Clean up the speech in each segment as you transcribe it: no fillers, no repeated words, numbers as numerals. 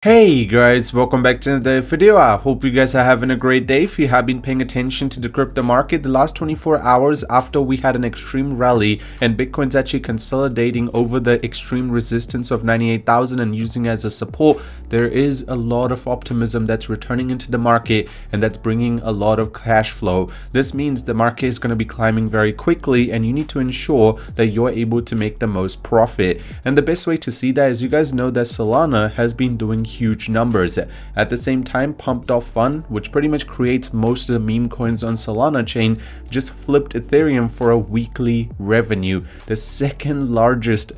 Hey guys, welcome back to another video. I hope you guys are having a great day. If you have been paying attention to the crypto market the last 24 hours after we had an extreme rally and Bitcoin's actually consolidating over the extreme resistance of 98,000 and using it as a support, there is a lot of optimism that's returning into the market and that's bringing a lot of cash flow. This means the market is going to be climbing very quickly and you need to ensure that you're able to make the most profit. And the best way to see that is you guys know that Solana has been doing huge numbers. At the same time, Pumped Off Fun, which pretty much creates most of the meme coins on Solana chain, just flipped Ethereum for a weekly revenue, the second largest.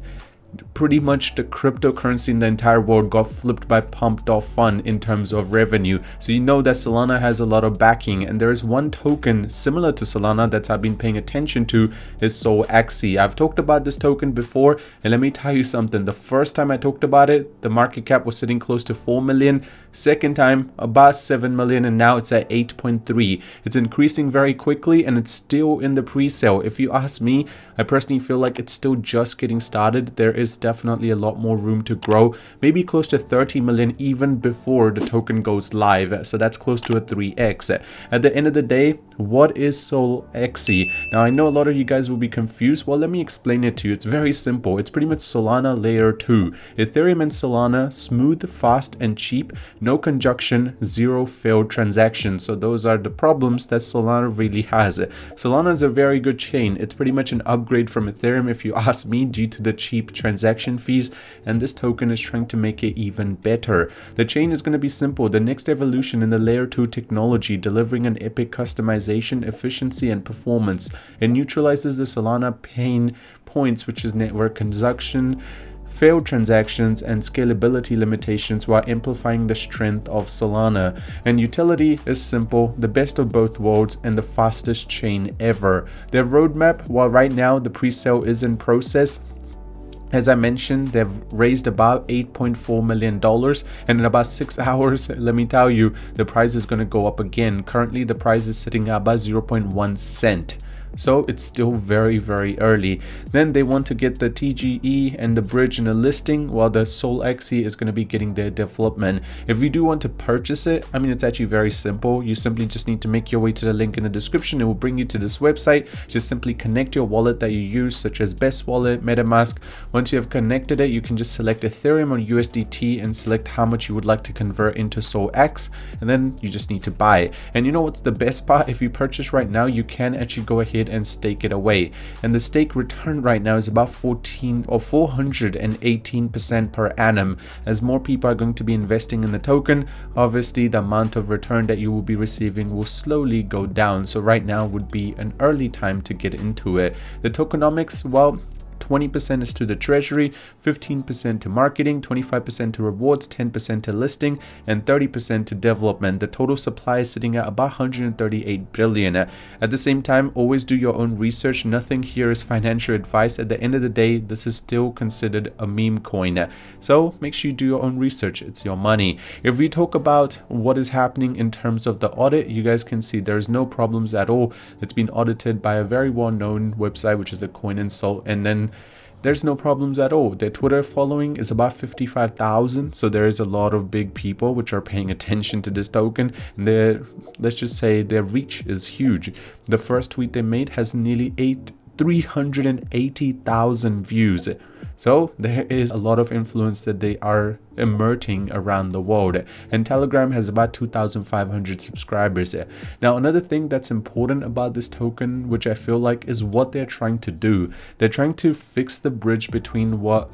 Pretty much the cryptocurrency in the entire world got flipped by Pumped Off Fun in terms of revenue. So you know that Solana has a lot of backing, and there is one token similar to Solana that I've been paying attention to is SoAI. I've talked about this token before, and let me tell you something. The first time I talked about it, the market cap was sitting close to 4 million. Second time, about 7 million, and now it's at 8.3. It's increasing very quickly, and it's still in the pre-sale. If you ask me, I personally feel like it's still just getting started. There is definitely a lot more room to grow, maybe close to 30 million even before the token goes live. So that's close to a 3x. At the end of the day, what is SoAI? Now I know a lot of you guys will be confused. Well, let me explain it to you. It's very simple. It's pretty much Solana layer 2. Ethereum and Solana, smooth, fast and cheap, no conjunction, zero failed transactions. So those are the problems that Solana really has. Solana is a very good chain. It's pretty much an upgrade from Ethereum if you ask me, due to the cheap transaction fees, and this token is trying to make it even better. The chain is going to be simple, the next evolution in the layer 2 technology, delivering an epic customization, efficiency and performance. It neutralizes the Solana pain points, which is network conjunction, failed transactions and scalability limitations, while amplifying the strength of Solana. And utility is simple, the best of both worlds and the fastest chain ever. Their roadmap, while right now the pre-sale is in process, as I mentioned, they've raised about $8.4 million, and in about 6 hours, let me tell you, the price is going to go up again. Currently, the price is sitting at about 0.1 cent. So it's still very early. Then they want to get the TGE and the bridge in a listing, while the SOLANA is going to be getting their development. If you do want to purchase it, I mean, it's actually very simple. You simply just need to make your way to the link in the description. It will bring you to this website. Just simply connect your wallet that you use, such as Best Wallet, MetaMask. Once you have connected it, you can just select Ethereum or USDT and select how much you would like to convert into SOAI, and then you just need to buy. And you know what's the best part? If you purchase right now, you can actually go ahead and stake it away, and the stake return right now is about 418% per annum. As more people are going to be investing in the token, obviously the amount of return that you will be receiving will slowly go down. So right now would be an early time to get into it. The tokenomics, well, 20% is to the treasury, 15% to marketing, 25% to rewards, 10% to listing, and 30% to development. The total supply is sitting at about 138 billion. At the same time, always do your own research. Nothing here is financial advice. At the end of the day, this is still considered a meme coin. So make sure you do your own research. It's your money. If we talk about what is happening in terms of the audit, you guys can see there's no problems at all. It's been audited by a very well-known website, which is the Coin Insult, and then there's no problems at all. Their Twitter following is about 55,000, so there is a lot of big people which are paying attention to this token, and let's just say their reach is huge. The first tweet they made has nearly 380,000 views. So there is a lot of influence that they are emerging around the world, and Telegram has about 2,500 subscribers. Now another thing that's important about this token, which I feel like is what they're trying to do, they're trying to fix the bridge between what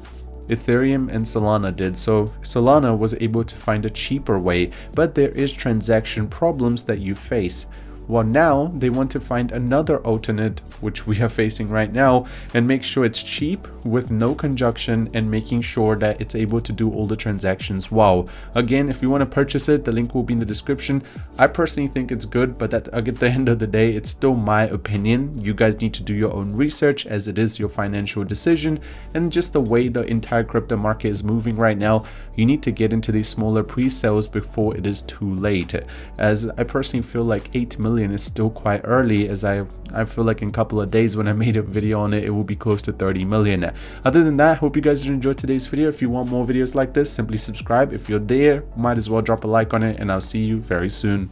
Ethereum and Solana did. So Solana was able to find a cheaper way, but there is transaction problems that you face. Well, now they want to find another alternate, which we are facing right now, and make sure it's cheap with no conjunction and making sure that it's able to do all the transactions well. Again, if you want to purchase it, the link will be in the description. I personally think it's good, but at the end of the day, it's still my opinion. You guys need to do your own research, as it is your financial decision, and just the way the entire crypto market is moving right now, you need to get into these smaller pre-sales before it is too late. As I personally feel like 8 million million is still quite early, as I feel like in a couple of days when I made a video on it, it will be close to 30 million. Other than that, hope you guys enjoyed today's video. If you want more videos like this, simply subscribe. If you're there, might as well drop a like on it, and I'll see you very soon.